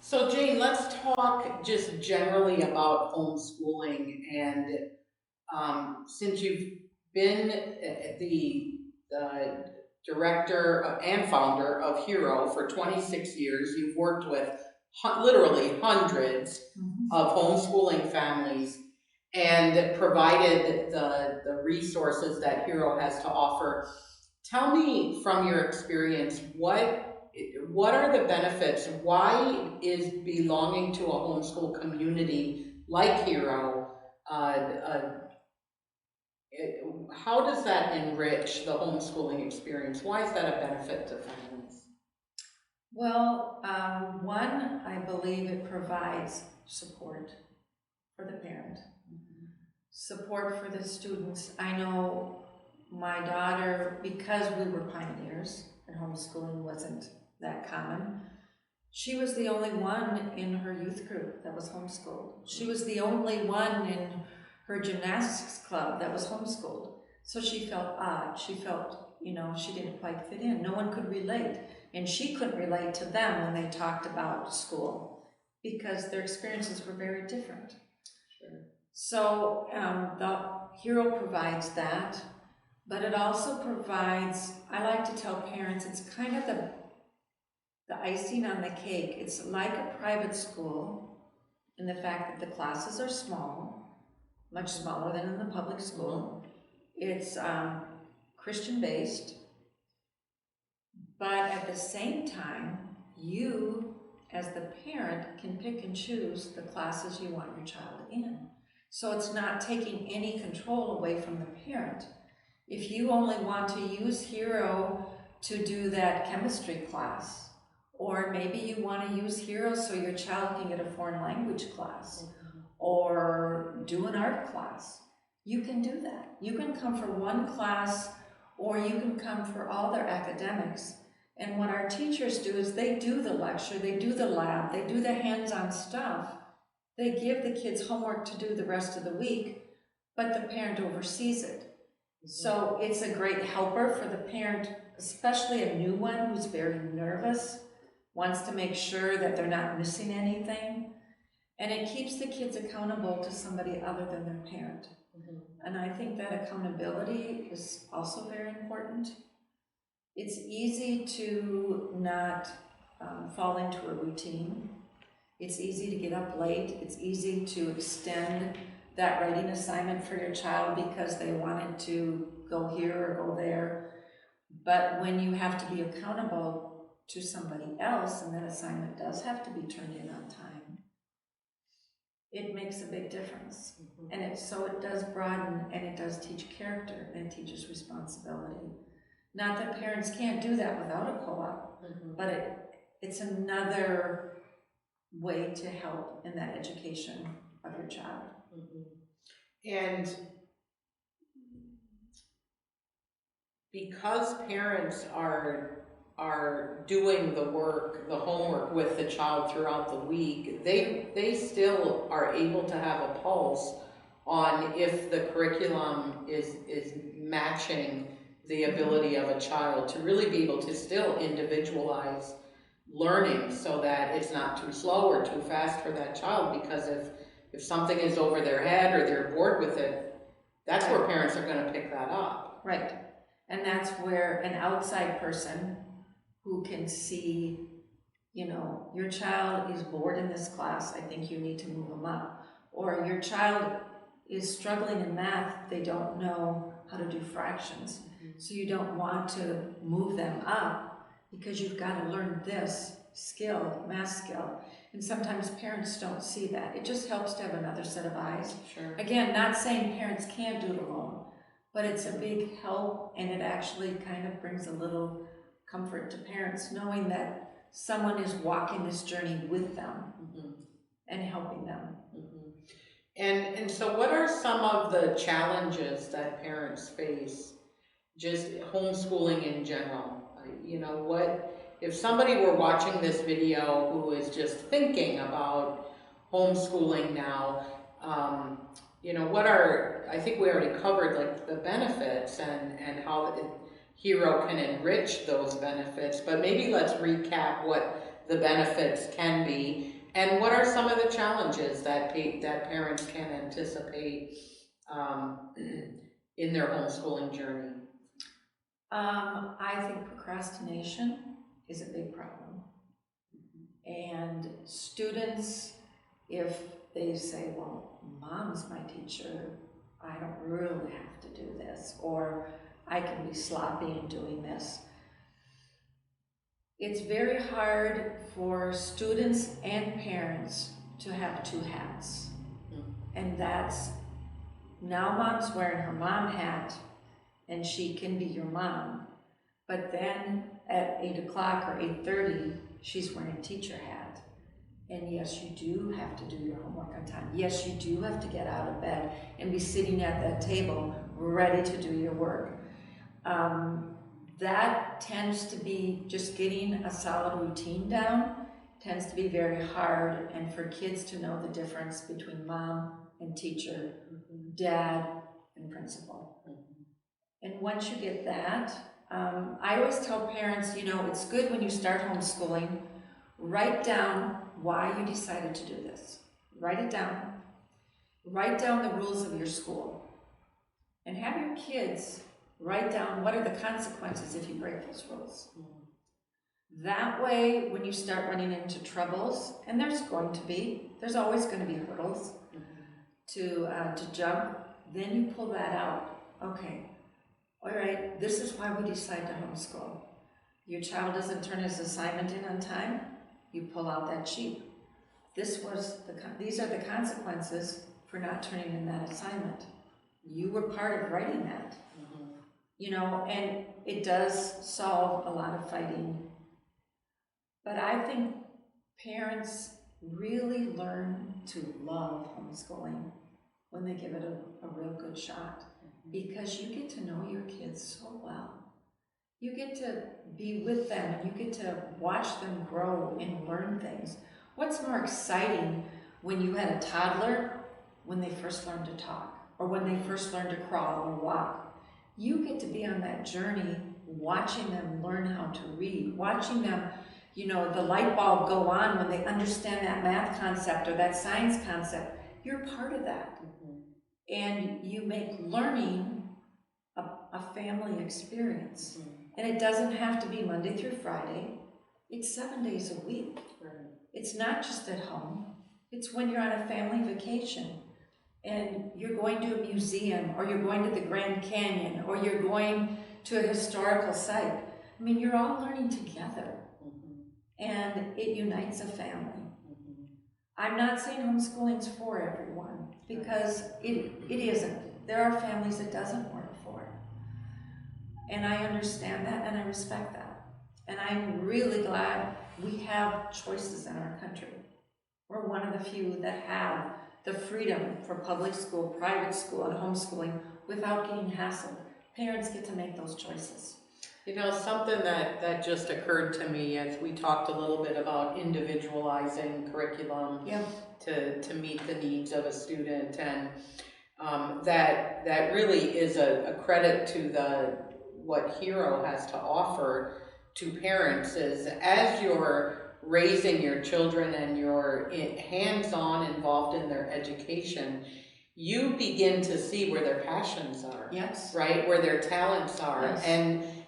So Jane, let's talk just generally about homeschooling. And since you've been the director and founder of Hero for 26 years, you've worked with literally hundreds of homeschooling families and provided the resources that Hero has to offer. Tell me from your experience, what are the benefits? Why is belonging to a homeschool community like Hero, uh, uh, how does that enrich the homeschooling experience? Why is that a benefit to families? Well, one, I believe it provides support for the parent, support for the students. I know my daughter, because we were pioneers and homeschooling wasn't that common, she was the only one in her youth group that was homeschooled. She was the only one in her gymnastics club that was homeschooled. So she felt odd. She felt, she didn't quite fit in. No one could relate. And she couldn't relate to them when they talked about school because their experiences were very different. Sure. So the Hero provides that, but it also provides, I like to tell parents, it's kind of the icing on the cake. It's like a private school in the fact that the classes are small, much smaller than in the public school. It's Christian based, but at the same time, you as the parent can pick and choose the classes you want your child in. So it's not taking any control away from the parent. If you only want to use Hero to do that chemistry class, or maybe you want to use Hero so your child can get a foreign language class, or do an art class, you can do that. You can come for one class, or you can come for all their academics. And what our teachers do is they do the lecture, they do the lab, they do the hands-on stuff. They give the kids homework to do the rest of the week, but the parent oversees it. So it's a great helper for the parent, especially a new one who's very nervous, wants to make sure that they're not missing anything. And it keeps the kids accountable to somebody other than their parent. And I think that accountability is also very important. It's easy to not fall into a routine. It's easy to get up late. It's easy to extend that writing assignment for your child because they wanted to go here or go there. But when you have to be accountable to somebody else and that assignment does have to be turned in on time, it makes a big difference. And it does broaden, and it does teach character, and it teaches responsibility. Not that parents can't do that without a co-op, but it's another way to help in that education of your child. And because parents are doing the work, the homework with the child throughout the week, they still are able to have a pulse on if the curriculum is matching the ability of a child to really be able to still individualize learning so that it's not too slow or too fast for that child. Because if something is over their head or they're bored with it, that's where parents are going to pick that up. Right. And that's where an outside person who can see, your child is bored in this class, I think you need to move them up. Or your child is struggling in math, they don't know how to do fractions. So you don't want to move them up because you've got to learn this skill, math skill. And sometimes parents don't see that. It just helps to have another set of eyes. Sure. Again, not saying parents can't do it alone, but it's a big help, and it actually kind of brings a little comfort to parents knowing that someone is walking this journey with them and helping them. And so what are some of the challenges that parents face, just homeschooling in general? If somebody were watching this video who is just thinking about homeschooling now, I think we already covered like the benefits and how Hero can enrich those benefits, but maybe let's recap what the benefits can be. And what are some of the challenges that that parents can anticipate in their homeschooling journey? I think procrastination is a big problem. And students, if they say, well, mom's my teacher, I don't really have to do this, or I can be sloppy in doing this. It's very hard for students and parents to have two hats. And that's, now mom's wearing her mom hat and she can be your mom. But then at 8 o'clock or 8:30, she's wearing teacher hat. And yes, you do have to do your homework on time. Yes, you do have to get out of bed and be sitting at that table ready to do your work. That tends to be, just getting a solid routine down tends to be very hard, and for kids to know the difference between mom and teacher, dad and principal. And once you get that, I always tell parents, you know, it's good when you start homeschooling, write down why you decided to do this. Write it down. Write down the rules of your school. And have your kids write down what are the consequences if you break those rules. That way, when you start running into troubles, and there's always going to be hurdles to jump, then you pull that out. Okay, all right, this is why we decide to homeschool. Your child doesn't turn his assignment in on time, you pull out that sheet. These are the consequences for not turning in that assignment. You were part of writing that. You know, and it does solve a lot of fighting. But I think parents really learn to love homeschooling when they give it a real good shot, because you get to know your kids so well. You get to be with them and you get to watch them grow and learn things. What's more exciting when you had a toddler, when they first learned to talk, or when they first learned to crawl or walk? You get to be on that journey, watching them learn how to read, watching them, you know, the light bulb go on when they understand that math concept or that science concept. You're part of that. And you make learning a family experience. And it doesn't have to be Monday through Friday. It's 7 days a week. It's not just at home. It's when you're on a family vacation and you're going to a museum, or you're going to the Grand Canyon, or you're going to a historical site. I mean, you're all learning together, and it unites a family. I'm not saying homeschooling's for everyone, because it isn't. There are families it doesn't work for. And I understand that, and I respect that. And I'm really glad we have choices in our country. We're one of the few that have the freedom for public school, private school, and homeschooling without getting hassled. Parents get to make those choices. You know, something that just occurred to me as we talked a little bit about individualizing curriculum to meet the needs of a student, and that really is a credit to what Hero has to offer to parents, is as you're raising your children and you're hands-on involved in their education, you begin to see where their passions are. Yes. Right? Where their talents are. Yes.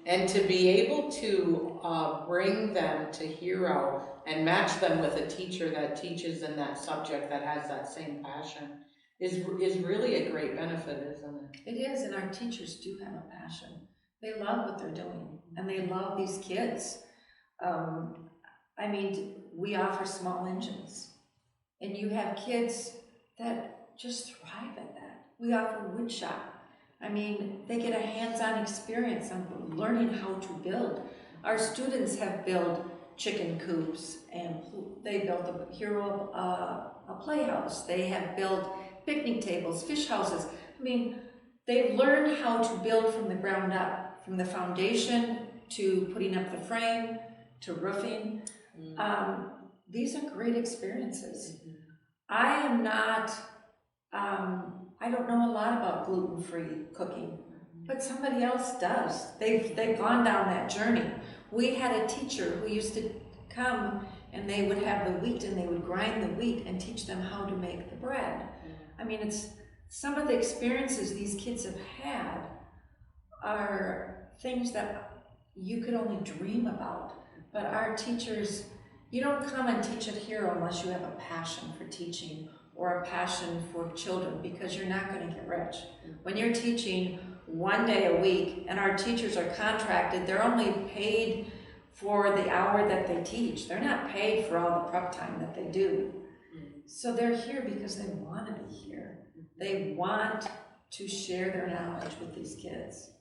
And to be able to bring them to Hero and match them with a teacher that teaches in that subject that has that same passion is really a great benefit, isn't it? It is, and our teachers do have a passion. They love what they're doing, and they love these kids. I mean, we offer small engines, and you have kids that just thrive at that. We offer wood shop. I mean, they get a hands-on experience on learning how to build. Our students have built chicken coops, and they built a Hero a playhouse. They have built picnic tables, fish houses. I mean, they've learned how to build from the ground up, from the foundation to putting up the frame to roofing. These are great experiences. I am not, I don't know a lot about gluten-free cooking, but somebody else does. They've gone down that journey. We had a teacher who used to come and they would have the wheat and they would grind the wheat and teach them how to make the bread. I mean, it's some of the experiences these kids have had are things that you could only dream about. But our teachers, you don't come and teach at Hero unless you have a passion for teaching or a passion for children, because you're not going to get rich. When you're teaching 1 day a week and our teachers are contracted, they're only paid for the hour that they teach. They're not paid for all the prep time that they do. So they're here because they want to be here. They want to share their knowledge with these kids.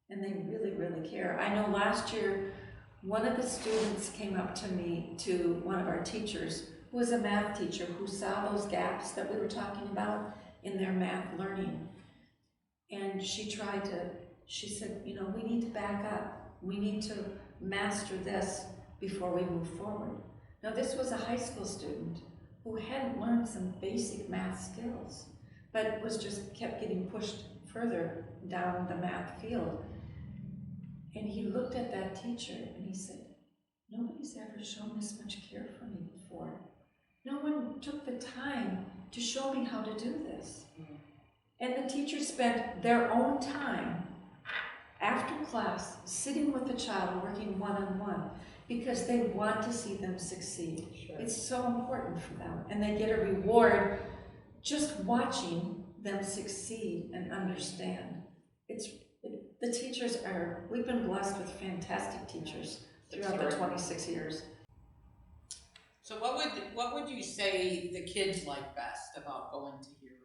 And they really, really care. I know last year, one of the students came up to me, to one of our teachers, who was a math teacher, who saw those gaps that we were talking about in their math learning. And she said, you know, we need to back up. We need to master this before we move forward. Now, this was a high school student who hadn't learned some basic math skills, but was just kept getting pushed further down the math field. And he looked at that teacher and he said, nobody's ever shown this much care for me before. No one took the time to show me how to do this. And the teacher spent their own time after class sitting with the child, working one-on-one, because they want to see them succeed. Sure. It's so important for them. And they get a reward just watching them succeed and understand. The teachers we've been blessed with fantastic teachers throughout the 26 years. So what would you say the kids like best about going to Hero?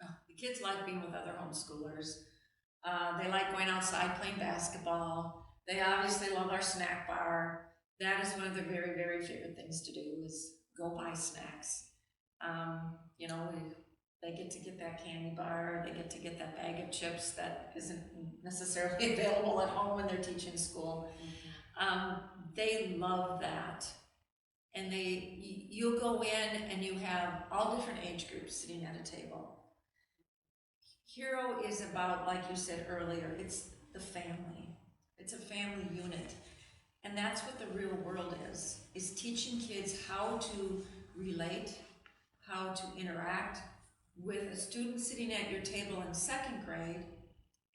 Oh, the kids like being with other homeschoolers. They like going outside playing basketball. They obviously love our snack bar. That is one of their very, very favorite things to do, is go buy snacks. You know, they get to get that candy bar, they get to get that bag of chips that isn't necessarily available at home when they're teaching school. They love that. And you'll go in and you have all different age groups sitting at a table. Hero is about, like you said earlier, it's the family. It's a family unit. And that's what the real world is teaching kids how to relate, how to interact with a student sitting at your table in 2nd grade,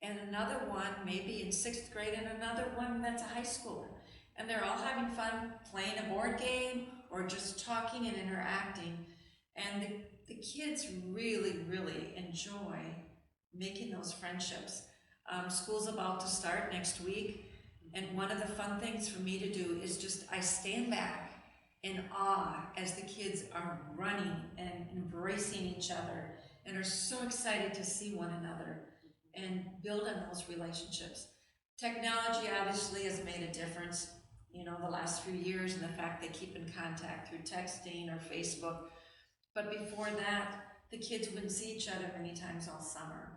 and another one maybe in 6th grade, and another one that's a high schooler. And they're all having fun playing a board game or just talking and interacting. And the kids really, really enjoy making those friendships. School's about to start next week, and one of the fun things for me to do is I stand back in awe as the kids are running and embracing each other and are so excited to see one another and build on those relationships. Technology obviously has made a difference, you know, the last few years, and the fact they keep in contact through texting or Facebook. But before that, the kids wouldn't see each other many times all summer.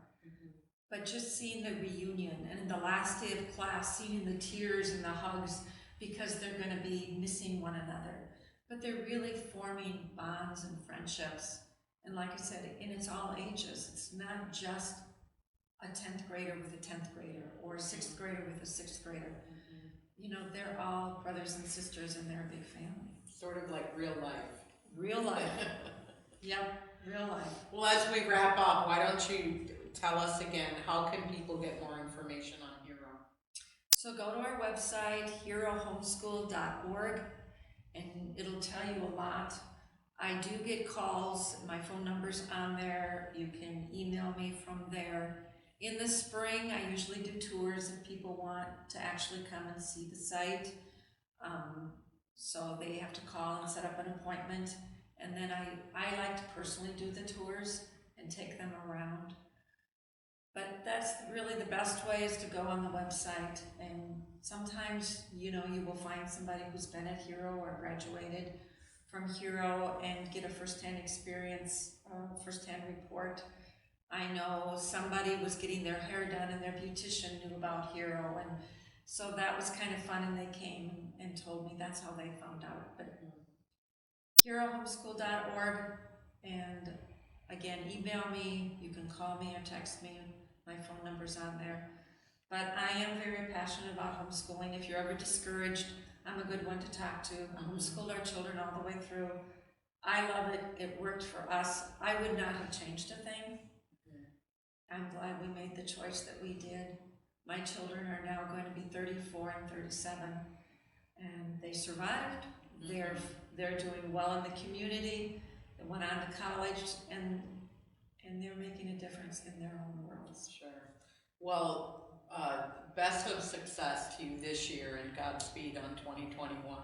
But just seeing the reunion, and in the last day of class, seeing the tears and the hugs, because they're going to be missing one another. But they're really forming bonds and friendships. And like I said, and it's all ages. It's not just a 10th grader with a 10th grader or a 6th grader with a 6th grader. You know, they're all brothers and sisters, and they're a big family. Sort of like real life. Real life. Yep, real life. Well, as we wrap up, why don't you tell us again, how can people get more information on Hero? So go to our website, herohomeschool.org, and it'll tell you a lot. I do get calls. My phone number's on there. You can email me from there. In the spring, I usually do tours if people want to actually come and see the site. So they have to call and set up an appointment. And then I like to personally do the tours and take them around. But that's really the best way, is to go on the website. And sometimes, you know, you will find somebody who's been at Hero or graduated from Hero and get a first-hand experience, first-hand report. I know somebody was getting their hair done and their beautician knew about Hero, and so that was kind of fun, and they came and told me that's how they found out. But herohomeschool.org, and again, email me, you can call me or text me, my phone number's on there. But I am very passionate about homeschooling. If you're ever discouraged I'm a good one to talk to. I homeschooled our children all the way through. I love it. It worked for us. I would not have changed a thing. I'm glad we made the choice that we did. My children are now going to be 34 and 37, and they survived. They're doing well in the community. They went on to college, and they're making a difference in their own worlds. Sure. Well, best of success to you this year, and Godspeed on 2021.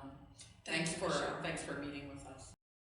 Thanks for meeting with us.